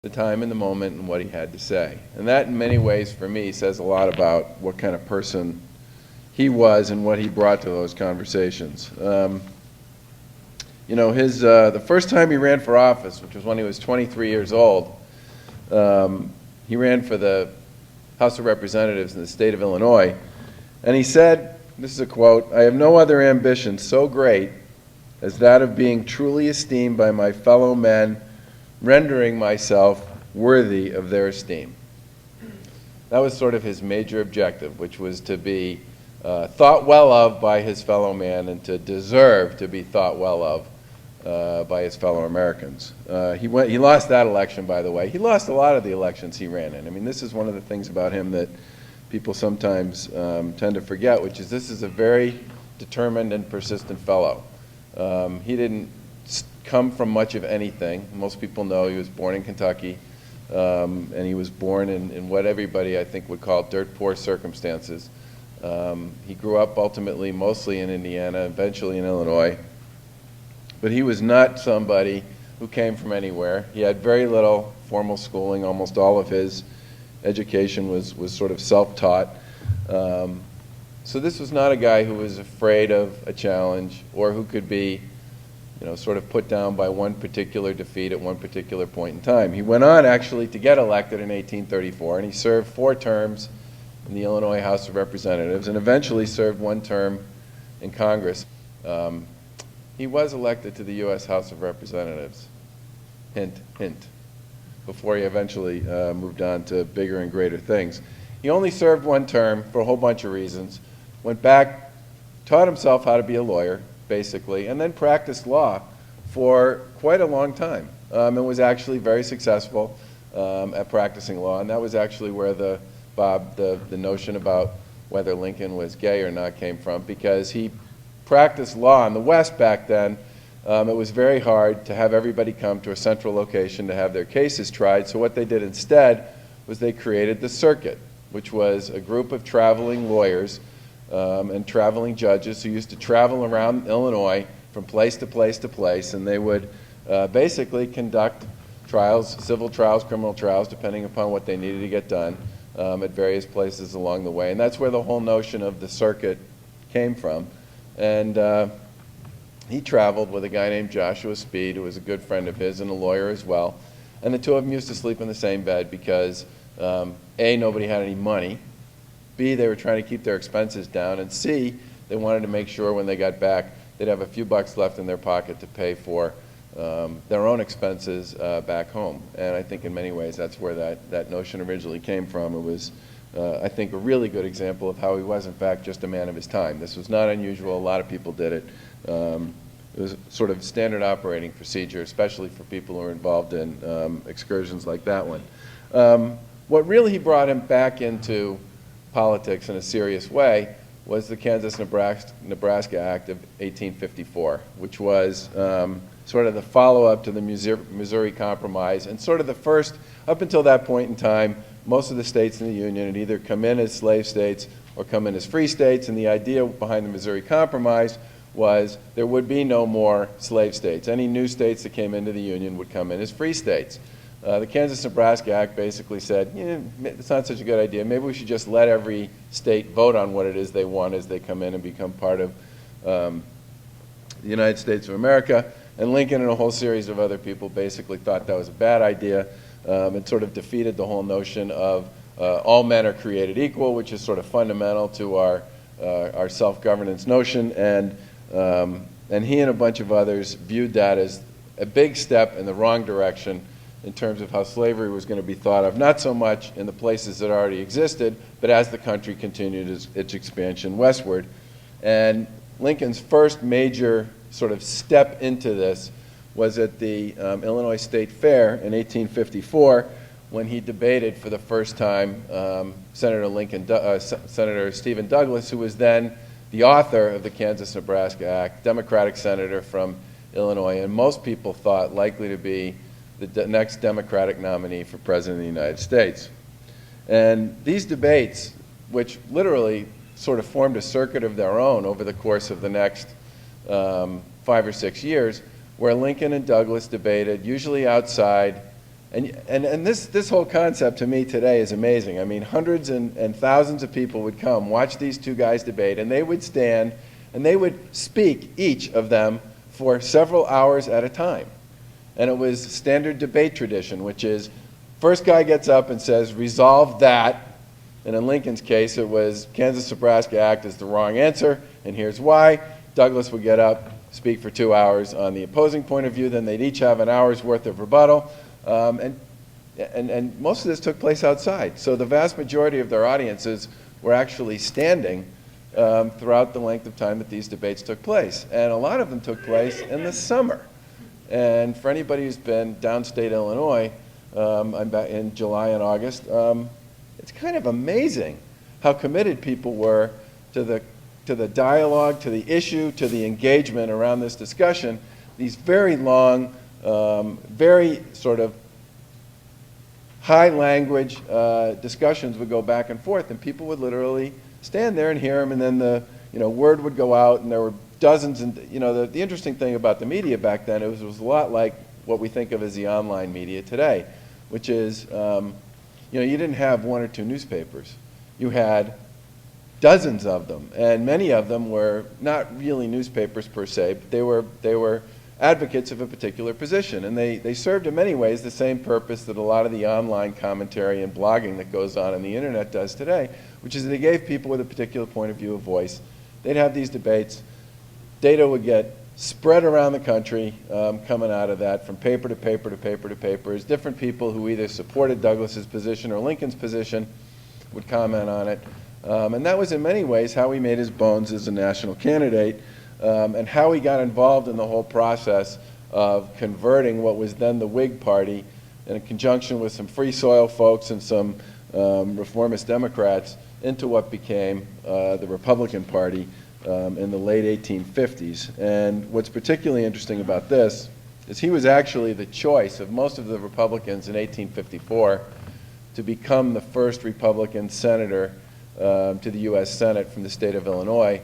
the time and the moment and what he had to say. And that, in many ways, for me, says a lot about what kind of person he was and what he brought to those conversations. You know, the first time he ran for office, which was when he was 23 years old, he ran for the House of Representatives in the state of Illinois, and he said, this is a quote, "I have no other ambition so great as that of being truly esteemed by my fellow men, rendering myself worthy of their esteem." That was sort of his major objective, which was to be thought well of by his fellow man and to deserve to be thought well of by his fellow Americans. He lost that election, by the way. He lost a lot of the elections he ran in. I mean, this is one of the things about him that people sometimes tend to forget, which is this is a very determined and persistent fellow. He didn't come from much of anything. Most people know he was born in Kentucky, and he was born in what everybody, I think, would call dirt poor circumstances. He grew up ultimately mostly in Indiana, eventually in Illinois. But he was not somebody who came from anywhere. He had very little formal schooling. Almost all of his education was sort of self-taught. So this was not a guy who was afraid of a challenge or who could be, you know, sort of put down by one particular defeat at one particular point in time. He went on actually to get elected in 1834, and he served 4 terms in the Illinois House of Representatives and eventually served 1 term in Congress. He was elected to the U.S. House of Representatives, hint, hint, before he eventually moved on to bigger and greater things. He only served 1 term for a whole bunch of reasons, went back, taught himself how to be a lawyer, basically, and then practiced law for quite a long time, and was actually very successful at practicing law, and that was actually where the notion about whether Lincoln was gay or not came from, because he practiced law in the West back then. It was very hard to have everybody come to a central location to have their cases tried, so what they did instead was they created the circuit, which was a group of traveling lawyers and traveling judges who used to travel around Illinois from place to place to place, and they would basically conduct trials, civil trials, criminal trials, depending upon what they needed to get done at various places along the way. And that's where the whole notion of the circuit came from. And he traveled with a guy named Joshua Speed, who was a good friend of his and a lawyer as well. And the 2 of them used to sleep in the same bed because A, nobody had any money, B, they were trying to keep their expenses down, and C, they wanted to make sure when they got back they'd have a few bucks left in their pocket to pay for their own expenses back home. And I think in many ways that's where that notion originally came from. It was, I think, a really good example of how he was, in fact, just a man of his time. This was not unusual. A lot of people did it. It was sort of standard operating procedure, especially for people who are involved in excursions like that one. What really brought him back into politics in a serious way was the Kansas-Nebraska Act of 1854, which was sort of the follow-up to the Missouri Compromise, and sort of the first, up until that point in time, most of the states in the Union had either come in as slave states or come in as free states, and the idea behind the Missouri Compromise was there would be no more slave states. Any new states that came into the Union would come in as free states. The Kansas-Nebraska Act basically said, it's not such a good idea. Maybe we should just let every state vote on what it is they want as they come in and become part of the United States of America. And Lincoln and a whole series of other people basically thought that was a bad idea. It sort of defeated the whole notion of all men are created equal, which is sort of fundamental to our self-governance notion. And he and a bunch of others viewed that as a big step in the wrong direction in terms of how slavery was going to be thought of, not so much in the places that already existed, but as the country continued its expansion westward. And Lincoln's first major sort of step into this was at the Illinois State Fair in 1854, when he debated for the first time Senator Stephen Douglas, who was then the author of the Kansas-Nebraska Act, Democratic senator from Illinois, and most people thought likely to be the next Democratic nominee for President of the United States. And these debates, which literally sort of formed a circuit of their own over the course of the next 5 or 6 years, where Lincoln and Douglas debated, usually outside And this whole concept to me today is amazing. I mean, hundreds and thousands of people would come, watch these two guys debate, and they would stand and they would speak, each of them, for several hours at a time. And it was standard debate tradition, which is first guy gets up and says, resolve that. And in Lincoln's case, it was Kansas-Nebraska Act is the wrong answer, and here's why. Douglas would get up, speak for 2 hours on the opposing point of view, then they'd each have an hour's worth of rebuttal. And most of this took place outside. So the vast majority of their audiences were actually standing throughout the length of time that these debates took place. And a lot of them took place in the summer. And for anybody who's been downstate Illinois in July and August, it's kind of amazing how committed people were to the dialogue, to the issue, to the engagement around this discussion. These very long, very sort of high language discussions would go back and forth, and people would literally stand there and hear them, and then the word would go out, and there were dozens. And the interesting thing about the media back then, it was a lot like what we think of as the online media today, which is you didn't have one or two newspapers. You had dozens of them, and many of them were not really newspapers per se, but they were advocates of a particular position, and they served in many ways the same purpose that a lot of the online commentary and blogging that goes on the internet does today, which is that they gave people with a particular point of view a voice. They'd have these debates. Data would get spread around the country coming out of that, from paper to paper to paper to paper, as different people who either supported Douglas's position or Lincoln's position would comment on it. And that was in many ways how he made his bones as a national candidate, and how he got involved in the whole process of converting what was then the Whig Party, in conjunction with some Free Soil folks and some reformist Democrats, into what became the Republican Party in the late 1850s. And what's particularly interesting about this is he was actually the choice of most of the Republicans in 1854 to become the first Republican senator to the U.S. Senate from the state of Illinois.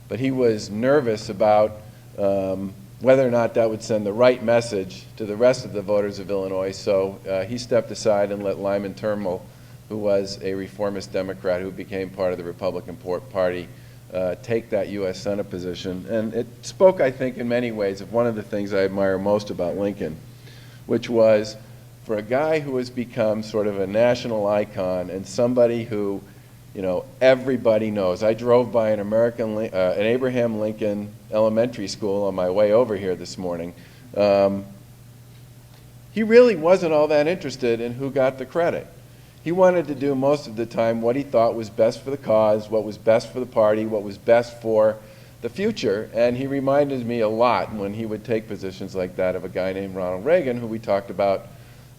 But he was nervous about whether or not that would send the right message to the rest of the voters of Illinois, so he stepped aside and let Lyman Turnbull, who was a reformist Democrat who became part of the Republican Party, take that U.S. Senate position. And it spoke, I think, in many ways of one of the things I admire most about Lincoln, which was for a guy who has become sort of a national icon and somebody who everybody knows. I drove by an Abraham Lincoln elementary school on my way over here this morning. He really wasn't all that interested in who got the credit. He wanted to do most of the time what he thought was best for the cause, what was best for the party, what was best for the future. And he reminded me a lot when he would take positions like that of a guy named Ronald Reagan, who we talked about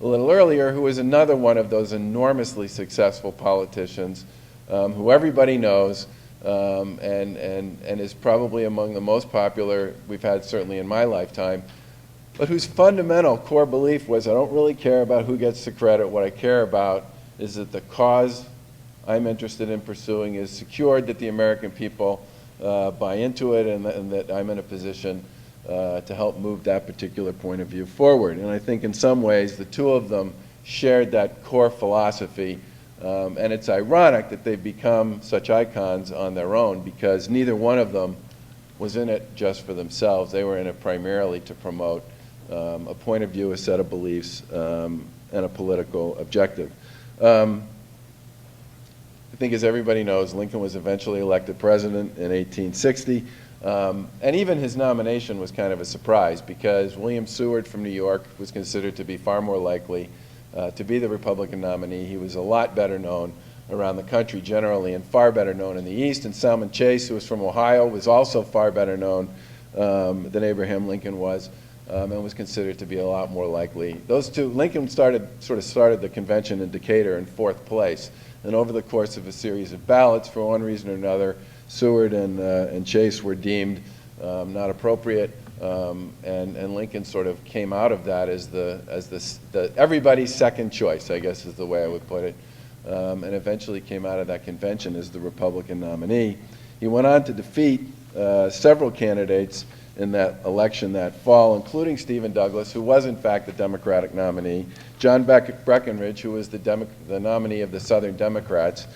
a little earlier, who was another one of those enormously successful politicians who everybody knows, and is probably among the most popular we've had certainly in my lifetime, but whose fundamental core belief was, I don't really care about who gets the credit. What I care about is that the cause I'm interested in pursuing is secured, that the American people buy into it, and that I'm in a position to help move that particular point of view forward. And I think in some ways the two of them shared that core philosophy. And it's ironic that they've become such icons on their own, because neither one of them was in it just for themselves. They were in it primarily to promote a point of view, a set of beliefs, and a political objective. I think, as everybody knows, Lincoln was eventually elected president in 1860. And even his nomination was kind of a surprise, because William Seward from New York was considered to be far more likely to be the Republican nominee. He was a lot better known around the country generally, and far better known in the East. And Salmon Chase, who was from Ohio, was also far better known than Abraham Lincoln was, and was considered to be a lot more likely. Those two, Lincoln sort of started the convention in Decatur in 4th place. And over the course of a series of ballots, for one reason or another, Seward and Chase were deemed not appropriate. And Lincoln sort of came out of that as the everybody's second choice, I guess is the way I would put it, and eventually came out of that convention as the Republican nominee. He went on to defeat several candidates in that election that fall, including Stephen Douglas, who was in fact the Democratic nominee, John Breckinridge, who was the nominee of the Southern Democrats,